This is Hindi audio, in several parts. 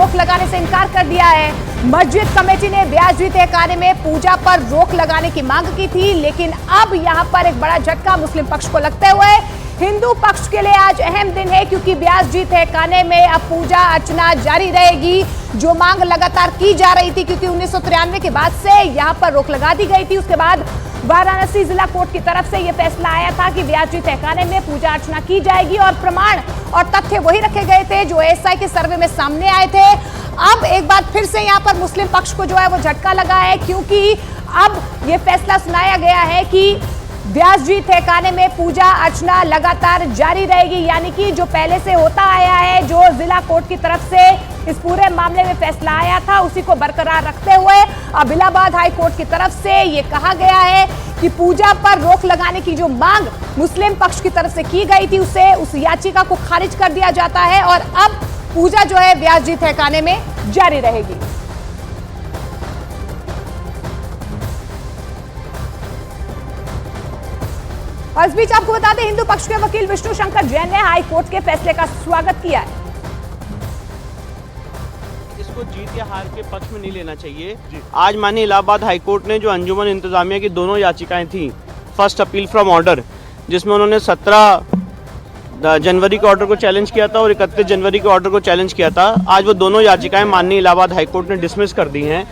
रोक लगाने से इनकार कर दिया है। मस्जिद कमेटी ने ब्याजवी तहखाने में पूजा पर रोक लगाने की मांग की थी, लेकिन अब यहां पर एक बड़ा झटका मुस्लिम पक्ष को लगते हुए हिंदू पक्ष के लिए आज अहम दिन है, क्योंकि ब्याजजी तहखाने में अब पूजा अर्चना जारी रहेगी। जो मांग लगातार की जा रही थी, क्योंकि 1993 के बाद से यहां पर रोक लगा दी गई थी। उसके बाद वाराणसी जिला कोर्ट की तरफ से यह फैसला आया था कि ब्याजजी तहखाने में पूजा अर्चना की जाएगी और प्रमाण और तथ्य वही रखे गए थे जो एएसआई के सर्वे में सामने आए थे। अब एक बार फिर से यहां पर मुस्लिम पक्ष को जो है वो झटका लगा है, क्योंकि अब यह फैसला सुनाया गया है कि ब्याजजी तहखाने में पूजा अर्चना लगातार जारी रहेगी, यानी कि जो पहले से होता आया है, जो जिला कोर्ट की तरफ से इस पूरे मामले में फैसला आया था, उसी को बरकरार रखते हुए अब इलाहाबाद हाई कोर्ट की तरफ से ये कहा गया है कि पूजा पर रोक लगाने की जो मांग मुस्लिम पक्ष की तरफ से की गई थी, उस याचिका को खारिज कर दिया जाता है और अब पूजा जो है ब्याजजी तहखाने में जारी रहेगी। और इस बीच आपको बता दें, हिंदू पक्ष के वकील विष्णु शंकर जैन ने हाई कोर्ट के फैसले का स्वागत किया है। इसको जीत या हार के पक्ष में नहीं लेना चाहिए। आज माननीय इलाहाबाद हाई कोर्ट ने जो अंजुमन इंतजामिया की दोनों याचिकाएं थी, फर्स्ट अपील फ्रॉम ऑर्डर, जिसमें उन्होंने 17 जनवरी के ऑर्डर को चैलेंज किया था और 31 जनवरी के ऑर्डर को चैलेंज किया था, आज वो दोनों याचिकाएं माननीय इलाहाबाद हाई कोर्ट ने डिसमिस कर दी हैं।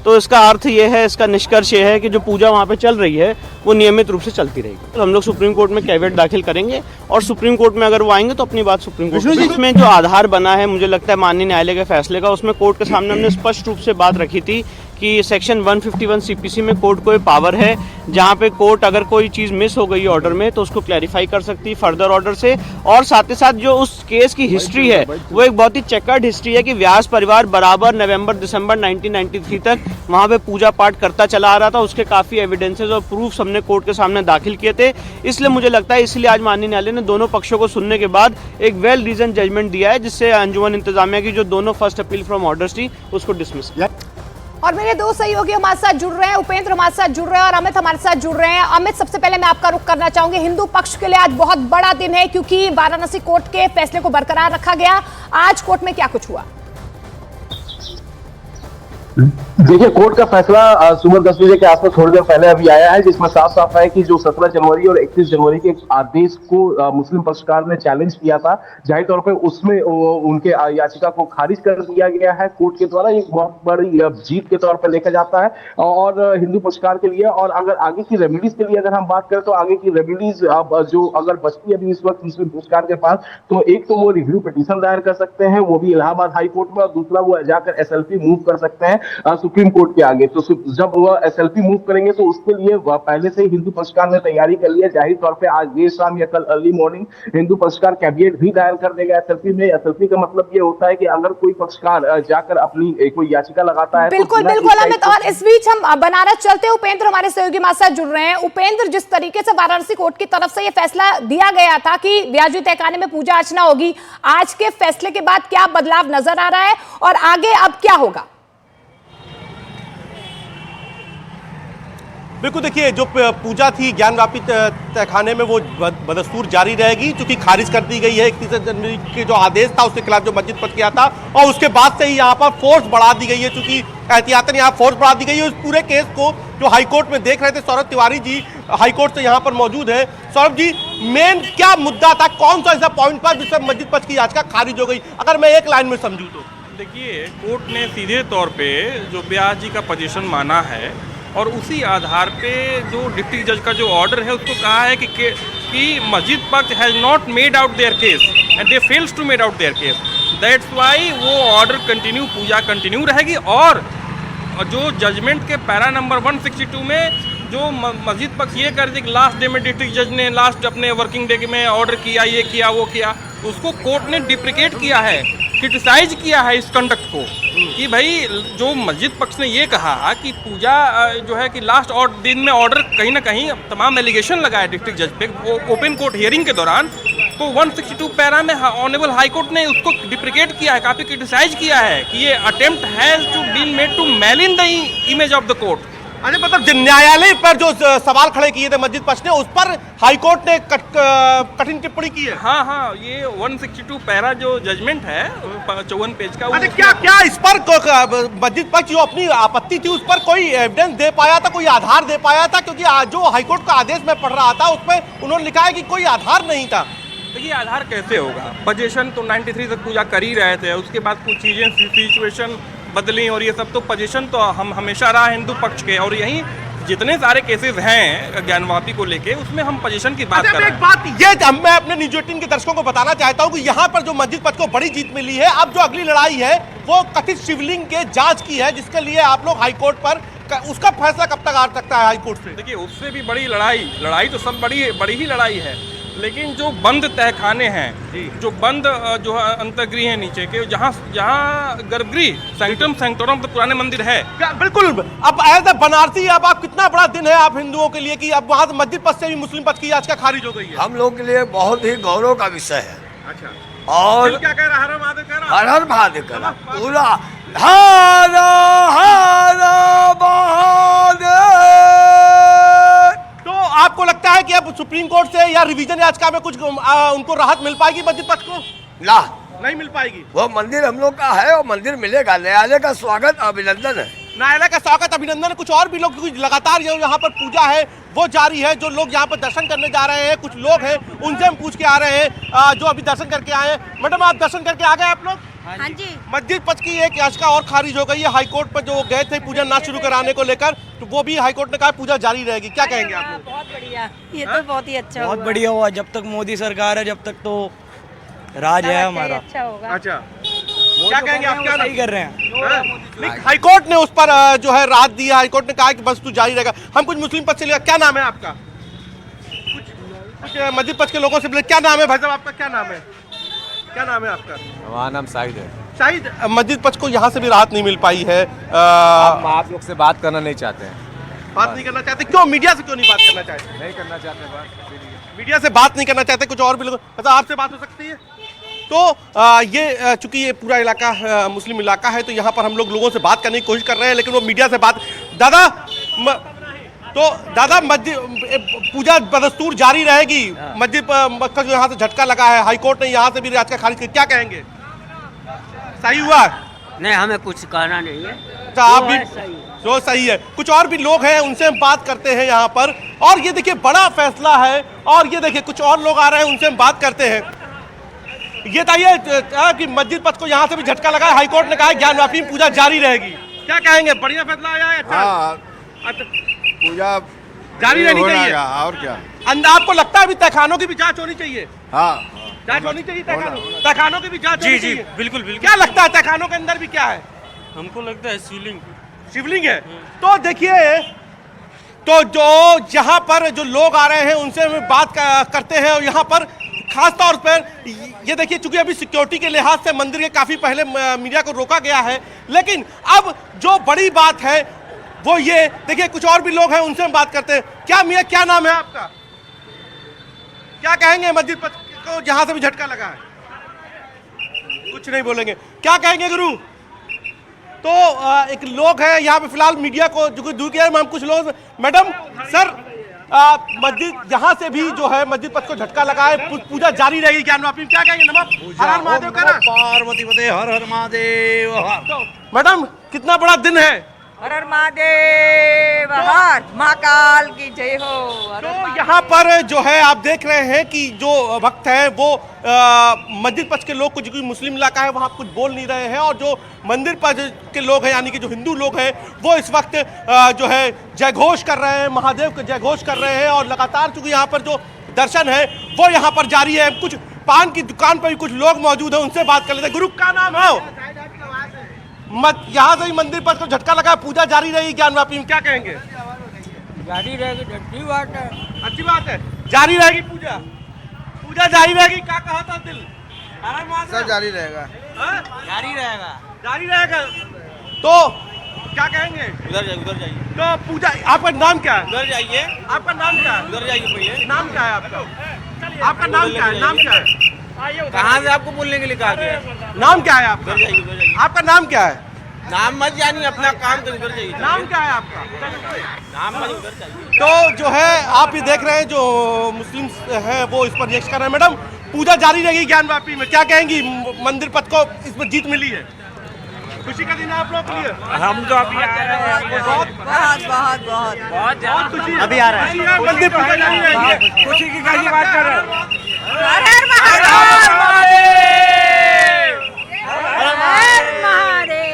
तो इसका अर्थ ये है, इसका निष्कर्ष ये है कि जो पूजा वहाँ पे चल रही है वो नियमित रूप से चलती रहेगी। तो हम लोग सुप्रीम कोर्ट में कैविएट दाखिल करेंगे और सुप्रीम कोर्ट में अगर वो आएंगे तो अपनी बात सुप्रीम कोर्ट में। इसमें जो आधार बना है, मुझे लगता है माननीय न्यायालय के फैसले का, उसमें कोर्ट के सामने हमने स्पष्ट रूप से बात रखी थी कि सेक्शन 151 सीपीसी में कोर्ट को ये पावर है, जहाँ पे कोर्ट अगर कोई चीज़ मिस हो गई है ऑर्डर में तो उसको क्लैरिफाई कर सकती है फर्दर ऑर्डर से। और साथ ही साथ जो उस केस की हिस्ट्री है वो एक बहुत ही चेकर्ड हिस्ट्री है कि व्यास परिवार बराबर नवंबर दिसंबर 1993 तक वहाँ पे पूजा पाठ करता चला आ रहा था। उसके काफ़ी एविडेंसेस और प्रूफ्स हमने कोर्ट के सामने दाखिल किए थे। इसलिए मुझे लगता है, इसलिए आज माननीय न्यायालय ने दोनों पक्षों को सुनने के बाद एक वेल रीजन जजमेंट दिया है, जिससे अंजुमन इंतजामिया की जो दोनों फर्स्ट अपील फ्रॉम ऑर्डर्स थी उसको डिसमिस किया। और मेरे दो सहयोगी हमारे साथ जुड़ रहे हैं, उपेंद्र हमारे साथ जुड़ रहे हैं और अमित हमारे साथ जुड़ रहे हैं। अमित, सबसे पहले मैं आपका रुख करना चाहूंगी, हिंदू पक्ष के लिए आज बहुत बड़ा दिन है, क्योंकि वाराणसी कोर्ट के फैसले को बरकरार रखा गया। आज कोर्ट में क्या कुछ हुआ? देखिए, कोर्ट का फैसला सुबह 10 बजे के आसपास थोड़ी देर पहले अभी आया है, जिसमें साफ साफ है कि जो 17 जनवरी और 31 जनवरी के आदेश को मुस्लिम पक्षकार ने चैलेंज किया था, जाहिर तौर पे उसमें उनके याचिका को खारिज कर दिया गया है कोर्ट के द्वारा। एक बहुत बड़ी जीत के तौर पर देखा जाता है और हिंदू पक्षकार के लिए। और अगर आगे की रेमेडीज के लिए अगर हम बात करें तो आगे की रेमेडीज जो अगर बचती है अभी इस वक्त मुस्लिम पक्षकार के पास, तो एक तो वो रिव्यू पिटीशन दायर कर सकते हैं, वो भी इलाहाबाद हाई कोर्ट में, और दूसरा वो जाकर SLP मूव कर सकते हैं सुप्रीम कोर्ट के आगे। तो जब वह SLP मूव करेंगे तो उसके लिए पहले से ही हिंदू पक्षकार ने तैयारी कर ली है। जाहिर तौर पे आज देर शाम या कल अर्ली मॉर्निंग हिंदू पक्षकार कैविएट भी दायर कर देगा SLP में। SLP का मतलब ये होता है कि अगर कोई पक्षकार जाकर अपनी कोई याचिका लगाता है। बिल्कुल बिल्कुल अमित, और इस बीच हम बनारस चलते हैं। उपेंद्र हमारे सहयोगी हमारे साथ जुड़ रहे हैं। उपेंद्र, जिस तरीके से वाराणसी कोर्ट की तरफ से यह फैसला दिया गया था कि ब्याजजी तहखाने में पूजा अर्चना होगी, आज के फैसले के बाद क्या बदलाव नजर आ रहा है और आगे अब क्या होगा? बिल्कुल, देखिए, जो पूजा थी ज्ञानवापी तहखाने में वो बदस्तूर जारी रहेगी, क्योंकि खारिज कर दी गई है 31 जनवरी के जो आदेश था उसके खिलाफ जो मस्जिद पक्ष किया था, और उसके बाद से ही यहाँ पर फोर्स बढ़ा दी गई है, क्योंकि एहतियातन यहाँ फोर्स बढ़ा दी गई है। उस पूरे केस को जो हाईकोर्ट में देख रहे थे सौरभ तिवारी जी हाईकोर्ट से यहाँ पर मौजूद है। सौरभ जी, मेन क्या मुद्दा था, कौन सा ऐसा पॉइंट पर जिससे मस्जिद पक्ष की याचिका खारिज हो गई, अगर मैं एक लाइन में समझूँ तो? देखिए, कोर्ट ने सीधे तौर पे जो ब्याजजी का पोजीशन माना है और उसी आधार पे जो डिस्ट्रिक्ट जज का जो ऑर्डर है उसको कहा है कि मस्जिद पक्ष has not made out their case and they fails to made out their case, that's why वो ऑर्डर कंटिन्यू, पूजा कंटिन्यू रहेगी। और जो जजमेंट के पैरा नंबर 162 में जो मस्जिद पक्ष ये कर दे कि लास्ट डे में डिस्ट्रिक्ट जज ने लास्ट अपने वर्किंग डे में ऑर्डर किया, ये किया वो किया, उसको कोर्ट ने डिप्रिकेट किया है, क्रिटिसाइज किया है इस कंडक्ट को, कि भाई जो मस्जिद पक्ष ने ये कहा कि पूजा जो है कि लास्ट दिन में ऑर्डर कहीं ना कहीं तमाम एलिगेशन लगाया डिस्ट्रिक्ट जज पे ओपन कोर्ट हियरिंग के दौरान, तो 162 पैरा में ऑनरेबल हाई कोर्ट ने उसको डिप्रिकेट किया है, काफ़ी क्रिटिसाइज किया है कि ये attempt has to been made to malign the image of the court. अरे मतलब न्यायालय पर जो सवाल खड़े किए थे मस्जिद पक्ष ने, उस पर हाईकोर्ट ने कठिन टिप्पणी की है। हाँ हाँ, ये 162 पैरा जो जजमेंट है 54 पेज का, अरे क्या इस पर मस्जिद पक्ष जो अपनी आपत्ति थी उस पर कोई एविडेंस दे पाया था, कोई आधार दे पाया था? क्योंकि जो हाईकोर्ट का आदेश मैं पढ़ रहा था उसमें उन्होंने लिखा है कि कोई आधार नहीं था। देखिए आधार कैसे होगा, पोजीशन तो 93 तक पूजा कर ही रहे थे, उसके बाद कुछ चीज़ें सिचुएशन बदली और ये सब, तो पोजीशन तो हम हमेशा रहा हिंदू पक्ष के, और यही जितने सारे केसेस हैं ज्ञानवापी को लेके उसमें हम पोजीशन की बात कर रहे हैं। एक बात ये मैं अपने न्यूज 18 के दर्शकों को बताना चाहता हूं कि यहाँ पर जो मस्जिद पक्ष को बड़ी जीत मिली है, अब जो अगली लड़ाई है वो कथित शिवलिंग के जांच की है, जिसके लिए आप लोग हाईकोर्ट पर, उसका फैसला कब तक आ सकता है हाईकोर्ट से? देखिए उससे भी बड़ी लड़ाई तो सब बड़ी ही लड़ाई है, लेकिन जो बंद तहखाने हैं, जो बंद जो अंतर्गृह है नीचे के, जहाँ गर्भगृह सैंक्टम सैंक्टोरम तो पुराने मंदिर है। बिल्कुल। अब एज ए बनारसी अब आप कितना बड़ा दिन है आप हिंदुओं के लिए कि अब वहाँ मस्जिद पक्ष से भी मुस्लिम पक्ष की याचिका खारिज हो गई है? हम लोग के लिए बहुत ही गौरव का विषय है। अच्छा। और क्या कह रहा है? हर हर महादेव कह रहा है? हर हर महादेव कह रहा है। पूरा हर हर महादेव। तो आपको लगता है कि अब सुप्रीम कोर्ट से या रिवीजन याचिका में कुछ उनको राहत मिल पाएगी मस्जिद पक्ष को? ला नहीं मिल पाएगी। वो मंदिर हम लोग का है और मंदिर मिलेगा। न्यायालय का स्वागत अभिनंदन है। न्यायालय का स्वागत अभिनंदन। कुछ और भी लोग, लगातार यहाँ पर पूजा है वो जारी है, जो लोग यहाँ पर दर्शन करने जा रहे हैं, कुछ लोग हैं उनसे हम पूछ के आ रहे हैं जो अभी दर्शन करके आए हैं। मैडम आप दर्शन करके आ गए आप लोग? हाँ जी। मस्जिद पक्ष की एक याचिका और खारिज हो गई है हाईकोर्ट पर, जो गए थे पूजा ना शुरू कराने को लेकर, तो वो भी हाईकोर्ट ने कहा पूजा जारी रहेगी। क्या कहेंगे आप लोग? बहुत बढ़िया, ये तो बहुत ही अच्छा बहुत बढ़िया हुआ। जब तक मोदी सरकार है जब तक तो राज है हमारा। अच्छा होगा। अच्छा, क्या कहेंगे आप? क्या सही कर रहे हैं। हाईकोर्ट ने उस पर जो है राहत दी है। हाईकोर्ट ने कहा कि बस तू जारी रहेगा। हम कुछ मुस्लिम पक्ष से लिया। क्या नाम है आपका? कुछ मस्जिद पक्ष के लोगों से क्या नाम है भाई साहब आपका? क्या नाम है? क्या नाम है आपका? हमारा नाम शाहिद है। शाहिद, मस्जिद पक्ष को यहाँ से भी राहत नहीं मिल पाई है। आप लोग से बात करना नहीं चाहते हैं। बात नहीं करना चाहते? क्यों? मीडिया से क्यों नहीं बात करना चाहते? नहीं करना चाहते बात, मीडिया से बात नहीं करना चाहते। कुछ और भी लोग, मतलब आपसे बात हो सकती है? तो ये चूंकि ये पूरा इलाका मुस्लिम इलाका है, तो यहाँ पर हम लोगों से बात करने की कोशिश कर रहे हैं, लेकिन वो मीडिया से बात। दादा मस्जिद पूजा बदस्तूर जारी रहेगी? मस्जिद का जो यहाँ से झटका लगा है, हाईकोर्ट ने यहाँ से भी याचिका खारिज की, क्या कहेंगे? सही हुआ? नहीं, हमें कुछ कहना नहीं है। तो आप भी जो सही है। कुछ और भी लोग हैं उनसे हम बात करते हैं यहाँ पर। और ये देखिए बड़ा फैसला है, और ये देखिए कुछ और लोग आ रहे हैं उनसे हम बात करते हैं। ये बताइए कि मस्जिद पक्ष को यहाँ से भी झटका लगा है, हाईकोर्ट ने कहा ज्ञानवापी में पूजा जारी रहेगी। क्या कहेंगे? बढ़िया फैसला आया है? अच्छा, पूजा जारी रहनी चाहिए। और क्या आपको लगता है अभी तहखानों की भी जांच होनी चाहिए? हाँ, जांच होनी चाहिए। तहखानों की भी जांच होनी चाहिए। बिल्कुल बिल्कुल। क्या लगता है तहखानों के अंदर भी क्या है? हमको लगता है शिवलिंग है। तो देखिए, तो जो यहाँ पर जो लोग आ रहे हैं उनसे हम बात करते हैं, और यहाँ पर खास तौर पर ये देखिए, चूंकि अभी सिक्योरिटी के लिहाज से मंदिर के काफी पहले मीडिया को रोका गया है, लेकिन अब जो बड़ी बात है वो ये देखिए, कुछ और भी लोग हैं उनसे हम बात करते हैं। क्या मियाँ, क्या नाम है आपका? क्या कहेंगे मस्जिद को जहां से भी झटका लगा है? कुछ नहीं बोलेंगे। क्या कहेंगे गुरु? तो एक लोग हैं यहाँ पे फिलहाल मीडिया को जो दूर किया है, हम कुछ लोग। मैडम सर, मस्जिद यहाँ से भी जो है मस्जिद पक्ष को झटका लगा है, पूजा जारी रहेगी ज्ञानवापी में, क्या कहेंगे? नमः हर हर महादेव का ना? पार्वती पते हर हर महादेव। तो मैडम कितना बड़ा दिन है? हर हर महादेव, हर महाकाल की जय हो। तो यहाँ पर जो है आप देख रहे हैं कि जो भक्त है वो मस्जिद पक्ष के लोग को, जो मुस्लिम इलाका है वहाँ कुछ बोल नहीं रहे हैं, और जो मंदिर पक्ष के लोग हैं यानी कि जो हिंदू लोग हैं वो इस वक्त जो है जयघोष कर रहे हैं, महादेव के जयघोष कर रहे हैं। और लगातार चूंकि यहाँ पर जो दर्शन है वो यहाँ पर जारी है। कुछ पान की दुकान पर भी कुछ लोग मौजूद हैं, उनसे बात कर लेते हैं। गुरु का नाम है? यहाँ से ही मंदिर पर तो झटका लगा, पूजा जारी रहेगी ज्ञानवापी में, क्या कहेंगे? जारी रहेगी, अच्छी बात है। अच्छी बात है, जारी रहेगी पूजा। पूजा जारी रहेगी। क्या कहा था दिल? सब जारी रहेगा। जारी रहेगा, जारी रहेगा। तो क्या कहेंगे? उधर जाइए। तो पूजा, आपका नाम क्या है? उधर जाइए। आपका नाम क्या है? उधर जाइए पहले। नाम क्या है आपका? आपका नाम क्या है? नाम क्या है? कहाँ से आपको बोलने के लिए कहा गया? नाम क्या है आपका? उधर जाइए। आपका नाम क्या है? नाम मत जानिए, अपना काम कर उधर जाइए। नाम क्या है आपका? नाम मत उधर जाइए। तो जो है आप ये देख रहे हैं जो मुस्लिम है वो इस पर रिएक्ट कर रहे हैं। मैडम, पूजा जारी रहेगी ज्ञानवापी में, क्या कहेंगी? मंदिर पथ को इसमें जीत मिली है, खुशी का दिन है आप लोग के लिए? हम तो अभी आ रहे हैं, बहुत बहुत बहुत बहुत खुशी अभी आ रहा है। खुशी है, मंदिर पूजा जारी रहेगी। खुशी की कैसी बात कर रहे हैं? हर हर महादेव, हर महादेव।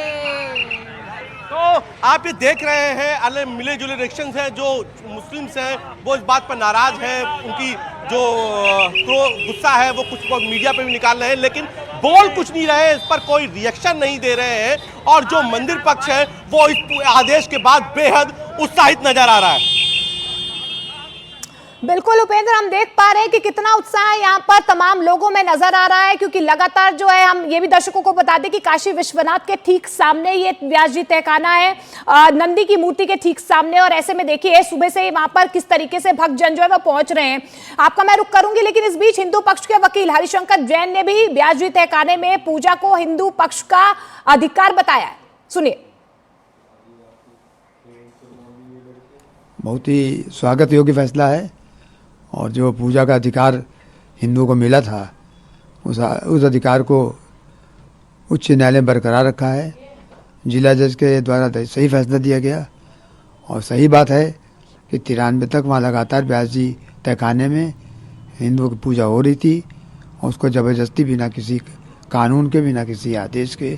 तो आप ये देख रहे हैं अलग मिले जुले रिएक्शंस हैं। जो मुस्लिम्स हैं वो इस बात पर नाराज है, उनकी जो गुस्सा है वो कुछ मीडिया पे भी निकाल रहे हैं, लेकिन बोल कुछ नहीं रहे, इस पर कोई रिएक्शन नहीं दे रहे हैं। और जो मंदिर पक्ष है वो इस आदेश के बाद बेहद उत्साहित नजर आ रहा है। बिल्कुल उपेंद्र, हम देख पा रहे हैं कि कितना उत्साह यहाँ पर तमाम लोगों में नजर आ रहा है, क्योंकि लगातार जो है, हम ये भी दर्शकों को बता दें कि काशी विश्वनाथ के ठीक सामने ये व्यास जी तहखाना है, नंदी की मूर्ति के ठीक सामने। और ऐसे में देखिए सुबह से ही वहां पर किस तरीके से भक्तजन जो है वो पहुंच रहे हैं। आपका मैं रुख करूंगी, लेकिन इस बीच हिंदू पक्ष के वकील हरिशंकर जैन ने भी व्यास जी तहखाने में पूजा को हिंदू पक्ष का अधिकार बताया है। सुनिए। बहुत ही स्वागत योग्य फैसला है, और जो पूजा का अधिकार हिंदुओं को मिला था उस अधिकार को उच्च न्यायालय ने बरकरार रखा है। जिला जज के द्वारा सही फैसला दिया गया, और सही बात है कि 93 तक वहाँ लगातार व्यास जी तहखाने में हिंदुओं की पूजा हो रही थी, और उसको ज़बरदस्ती बिना किसी कानून के, बिना किसी आदेश के